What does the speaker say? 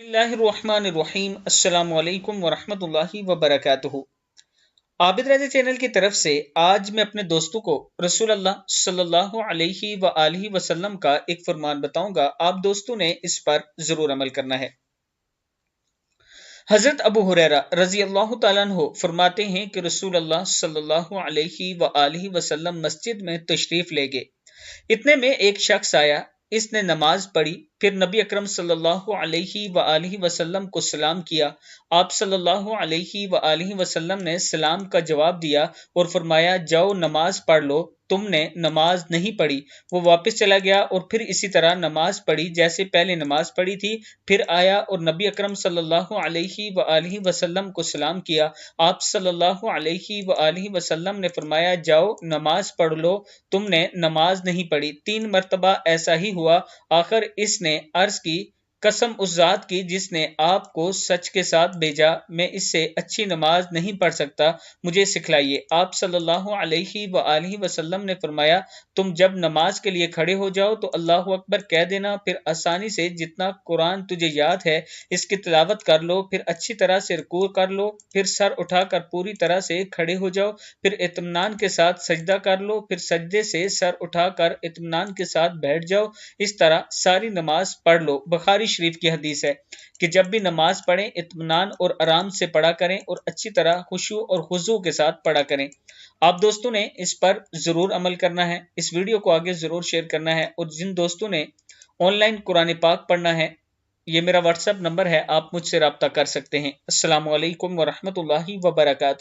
اللہ الرحمن الرحیم۔ السلام علیکم ورحمۃ اللہ وبرکاتہ۔ عابد رضا چینل کی طرف سے آج میں اپنے دوستوں کو رسول اللہ صلی اللہ علیہ وآلہ وسلم کا ایک فرمان بتاؤں گا، آپ دوستوں نے اس پر ضرور عمل کرنا ہے۔ حضرت ابو ہریرہ رضی اللہ تعالیٰ عنہ فرماتے ہیں کہ رسول اللہ صلی اللہ علیہ وآلہ وسلم مسجد میں تشریف لے گئے، اتنے میں ایک شخص آیا، اس نے نماز پڑھی، پھر نبی اکرم صلی اللہ علیہ وآلہ وسلم کو سلام کیا۔ آپ صلی اللہ علیہ وآلہ وسلم نے سلام کا جواب دیا اور فرمایا جاؤ نماز پڑھ لو، تم نے نماز نہیں پڑھی۔ وہ واپس چلا گیا اور پھر اسی طرح نماز پڑھی جیسے پہلے نماز پڑھی تھی، پھر آیا اور نبی اکرم صلی اللہ علیہ وآلہ وسلم کو سلام کیا۔ آپ صلی اللہ علیہ وآلہ وسلم نے فرمایا جاؤ نماز پڑھ لو، تم نے نماز نہیں پڑھی۔ 3 مرتبہ ایسا ہی ہوا، آخر اس نے عرض کی قسم اس ذات کی جس نے آپ کو سچ کے ساتھ بھیجا، میں اس سے اچھی نماز نہیں پڑھ سکتا، مجھے سکھلائیے۔ آپ صلی اللہ علیہ وآلہ وسلم نے فرمایا تم جب نماز کے لیے کھڑے ہو جاؤ تو اللہ اکبر کہہ دینا، پھر آسانی سے جتنا قرآن تجھے یاد ہے اس کی تلاوت کر لو، پھر اچھی طرح سے رکوع کر لو، پھر سر اٹھا کر پوری طرح سے کھڑے ہو جاؤ، پھر اطمینان کے ساتھ سجدہ کر لو، پھر سجدے سے سر اٹھا کر اطمینان کے ساتھ بیٹھ جاؤ، اس طرح ساری نماز پڑھ لو۔ بخاری شریف کی حدیث ہے کہ جب بھی نماز پڑھیں اطمینان اور آرام سے پڑھا کریں اور اچھی طرح خشوع اور خضوع کے ساتھ پڑھا کریں۔ آپ دوستوں نے اس پر ضرور عمل کرنا ہے، اس ویڈیو کو آگے ضرور شیئر کرنا ہے، اور جن دوستوں نے آن لائن قرآن پاک پڑھنا ہے، یہ میرا واٹس ایپ نمبر ہے، آپ مجھ سے رابطہ کر سکتے ہیں۔ السلام علیکم ورحمۃ اللہ وبرکاتہ۔